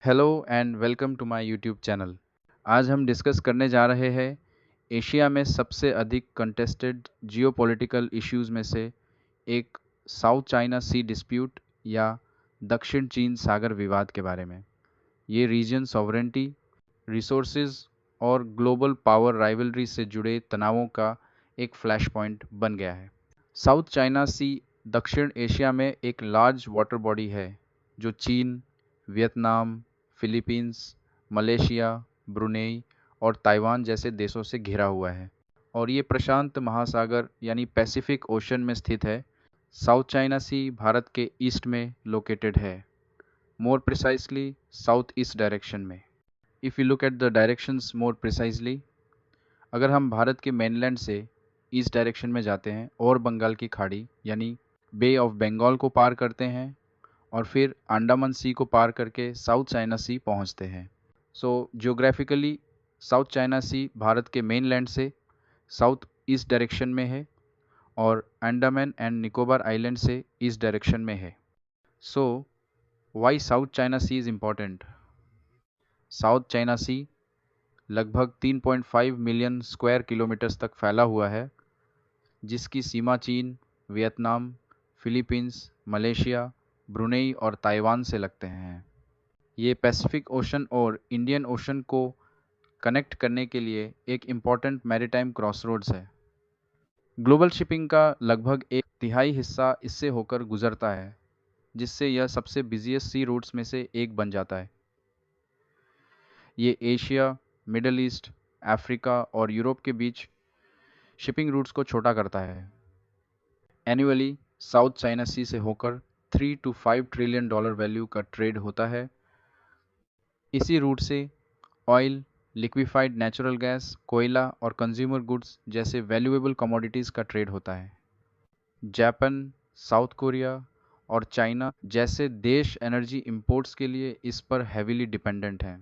Hello and welcome to my YouTube channel. आज हम discuss करने जा रहे हैं एशिया में सबसे अधिक कंटेस्टेड जियोपॉलिटिकल इश्यूज में से एक साउथ चाइना सी डिस्प्यूट या दक्षिण चीन सागर विवाद के बारे में। ये रीजन सॉवरेंटी, रिसोर्सेज और ग्लोबल पावर राइवलरी से जुड़े तनावों का एक फ्लैश पॉइंट बन गया है। साउथ चाइना सी दक्षिण एशिया में एक लार्ज वाटर बॉडी है जो चीन, वियतनाम, फिलीपींस, मलेशिया, ब्रुनेई और ताइवान जैसे देशों से घिरा हुआ है और ये प्रशांत महासागर यानी पैसिफिक ओशन में स्थित है। साउथ चाइना सी भारत के ईस्ट में लोकेटेड है, मोर प्रिसाइसली साउथ ईस्ट डायरेक्शन में। If you look at the directions more precisely, अगर हम भारत के मेनलैंड से ईस्ट डायरेक्शन में जाते हैं और बंगाल की खाड़ी यानी बे ऑफ बंगाल को पार करते हैं और फिर अंडमान सी को पार करके साउथ चाइना सी पहुंचते हैं। So geographically South China Sea Bharat के मेनलैंड से साउथ ईस्ट डायरेक्शन में है और अंडमान एंड निकोबार आइलैंड से ईस्ट डायरेक्शन में है। So why South China Sea is important? South China Sea लगभग 3.5 मिलियन स्क्वायर किलोमीटर्स तक फैला हुआ है, जिसकी सीमा चीन, वियतनाम, फिलीपींस, मलेशिया, ब्रुनेई और ताइवान से लगते हैं। ये पैसिफिक ओशन और इंडियन ओशन को कनेक्ट करने के लिए एक इम्पॉर्टेंट मैरीटाइम क्रॉसरोड्स है। ग्लोबल शिपिंग का लगभग एक तिहाई हिस्सा इससे होकर गुजरता है, जिससे यह सबसे बिजिएस्ट सी रूट्स में से एक बन जाता है। ये एशिया, मिडल ईस्ट, अफ्रीका और यूरोप के बीच शिपिंग रूट्स को छोटा करता है। एनुअली साउथ चाइना सी से होकर 3 to 5 ट्रिलियन डॉलर वैल्यू का ट्रेड होता है। इसी रूट से ऑयल, लिक्विफाइड नेचुरल गैस, कोयला और कंज्यूमर गुड्स जैसे वैल्यूएबल कमोडिटीज़ का ट्रेड होता है। जापान, साउथ कोरिया और चाइना जैसे देश एनर्जी इंपोर्ट्स के लिए इस पर हैवीली डिपेंडेंट हैं।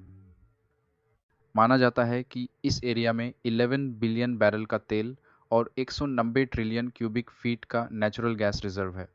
माना जाता है कि इस एरिया में 11 बिलियन बैरल का तेल और 190 ट्रिलियन क्यूबिक फीट का नेचुरल गैस रिजर्व है।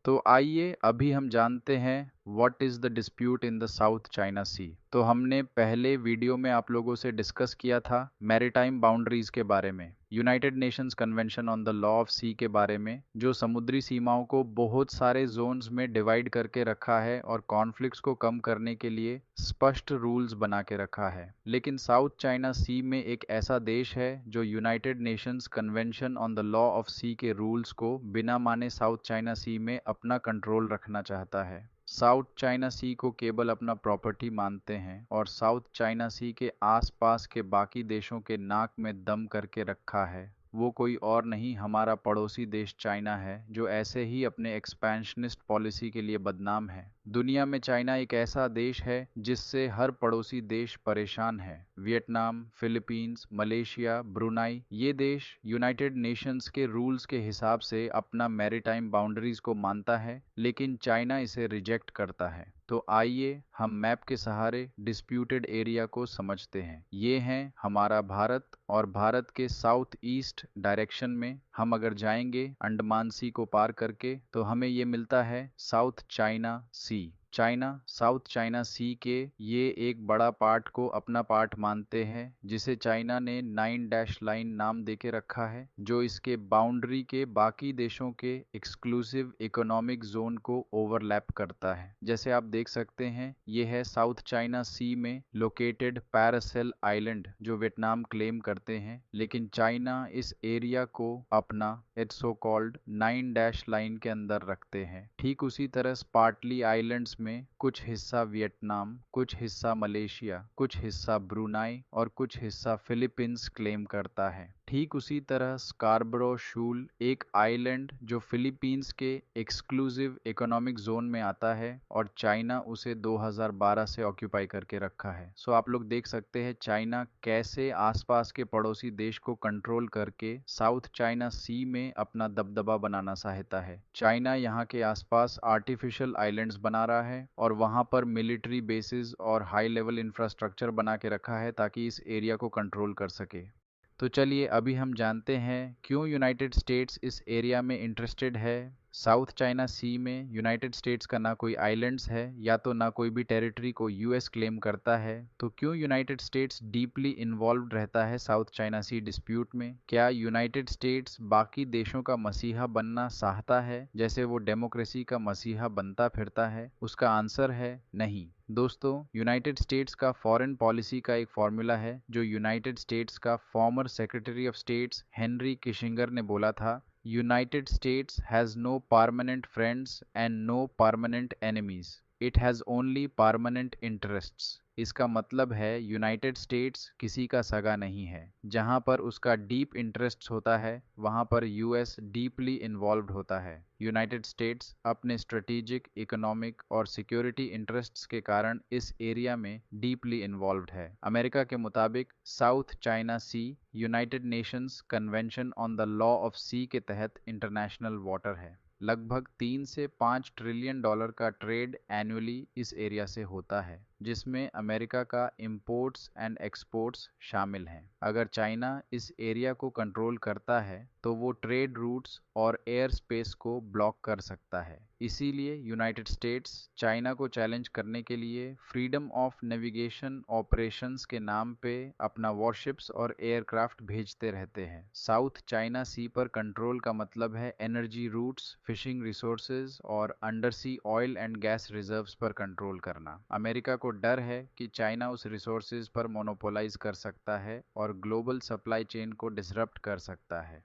तो आइए अभी हम जानते हैं what is the dispute in the South China Sea. तो हमने पहले वीडियो में आप लोगों से डिस्कस किया था मैरीटाइम बाउंड्रीज के बारे में, United Nations Convention on the Law of Sea के बारे में, जो समुद्री सीमाओं को बहुत सारे जोन्स में डिवाइड करके रखा है और कॉन्फ्लिक्ट्स को कम करने के लिए स्पष्ट रूल्स बना के रखा है। लेकिन साउथ चाइना सी में एक ऐसा देश है जो United Nations Convention on the Law of Sea के रूल्स को बिना माने साउथ चाइना सी में अपना कंट्रोल रखना चाहता है। साउथ चाइना सी को केवल अपना प्रॉपर्टी मानते हैं और साउथ चाइना सी के आसपास के बाकी देशों के नाक में दम करके रखा है। वो कोई और नहीं, हमारा पड़ोसी देश चाइना है, जो ऐसे ही अपने एक्सपेंशनिस्ट पॉलिसी के लिए बदनाम है। दुनिया में चाइना एक ऐसा देश है जिससे हर पड़ोसी देश परेशान है। वियतनाम, फिलीपींस, मलेशिया, ब्रुनाई, ये देश यूनाइटेड नेशंस के रूल्स के हिसाब से अपना मैरीटाइम बाउंड्रीज को मानता है, लेकिन चाइना इसे रिजेक्ट करता है। तो आइए हम मैप के सहारे डिस्प्यूटेड एरिया को समझते हैं। ये है हमारा भारत और भारत के साउथ ईस्ट डायरेक्शन में हम अगर जाएंगे अंडमान सी को पार करके तो हमें ये मिलता है साउथ चाइना सी। चाइना साउथ चाइना सी के ये एक बड़ा पार्ट को अपना पार्ट मानते हैं, जिसे चाइना ने 9 डैश लाइन नाम देके रखा है, जो इसके बाउंड्री के बाकी देशों के एक्सक्लूसिव इकोनॉमिक जोन को ओवरलैप करता है। जैसे आप देख सकते हैं, ये है साउथ चाइना सी में लोकेटेड पैरासेल आइलैंड, जो वियतनाम क्लेम करते हैं, लेकिन चाइना इस एरिया को अपना it's so called 9 dash line के अंदर रखते हैं। ठीक उसी तरह स्पार्टली आइलैंड्स में कुछ हिस्सा वियतनाम, कुछ हिस्सा मलेशिया, कुछ हिस्सा ब्रुनाई और कुछ हिस्सा फिलीपींस क्लेम करता है। ठीक उसी तरह स्कारबरो शूल एक आइलैंड जो फिलीपींस के एक्सक्लूसिव इकोनॉमिक जोन में आता है और चाइना उसे 2012 से ऑक्यूपाई करके रखा है। सो आप लोग देख सकते हैं चाइना कैसे आसपास के पड़ोसी देश को कंट्रोल करके साउथ चाइना सी में अपना दबदबा बनाना चाहता है। चाइना यहाँ के आसपास आर्टिफिशियल आइलैंड्स बना रहा है और वहाँ पर मिलिट्री बेसिस और हाई लेवल इंफ्रास्ट्रक्चर बना के रखा है ताकि इस एरिया को कंट्रोल कर सके। तो चलिए अभी हम जानते हैं क्यों यूनाइटेड स्टेट्स इस एरिया में इंटरेस्टेड है। साउथ चाइना सी में यूनाइटेड स्टेट्स का ना कोई आइलैंड्स है या तो ना कोई भी टेरिटरी को यूएस क्लेम करता है, तो क्यों यूनाइटेड स्टेट्स डीपली इन्वॉल्व्ड रहता है साउथ चाइना सी डिस्प्यूट में? क्या यूनाइटेड स्टेट्स बाकी देशों का मसीहा बनना चाहता है, जैसे वो डेमोक्रेसी का मसीहा बनता फिरता है? उसका आंसर है नहीं। दोस्तों, यूनाइटेड स्टेट्स का फॉरेन पॉलिसी का एक फॉर्मूला है जो यूनाइटेड स्टेट्स का former secretary of states Henry Kissinger ने बोला था। United States has no permanent friends and no permanent enemies. It has only permanent interests. इसका मतलब है यूनाइटेड स्टेट्स किसी का सगा नहीं है। जहां पर उसका डीप इंटरेस्ट होता है वहां पर यूएस डीपली इन्वॉल्व्ड होता है। यूनाइटेड स्टेट्स अपने स्ट्रेटेजिक, इकोनॉमिक और सिक्योरिटी इंटरेस्ट्स के कारण इस एरिया में डीपली इन्वॉल्व्ड है। अमेरिका के मुताबिक South China Sea United Nations Convention on the Law of Sea के तहत इंटरनेशनल वाटर है। लगभग 3 से 5 ट्रिलियन डॉलर का ट्रेड एनुअली इस एरिया से होता है, जिसमें अमेरिका का इंपोर्ट्स एंड एक्सपोर्ट्स शामिल हैं। अगर चाइना इस एरिया को कंट्रोल करता है तो वो ट्रेड रूट्स और एयर स्पेस को ब्लॉक कर सकता है। इसीलिए यूनाइटेड स्टेट्स चाइना को चैलेंज करने के लिए फ्रीडम ऑफ नेविगेशन ऑपरेशंस के नाम पे अपना वॉरशिप्स और एयरक्राफ्ट भेजते रहते हैं। साउथ चाइना सी पर कंट्रोल का मतलब है एनर्जी रूट्स, फिशिंग रिसोर्सेज और under sea oil and gas reserves पर कंट्रोल करना। अमेरिका को डर है कि चाइना उस रिसोर्सेज पर मोनोपोलाइज कर सकता है और ग्लोबल सप्लाई चेन को डिसरप्ट कर सकता है।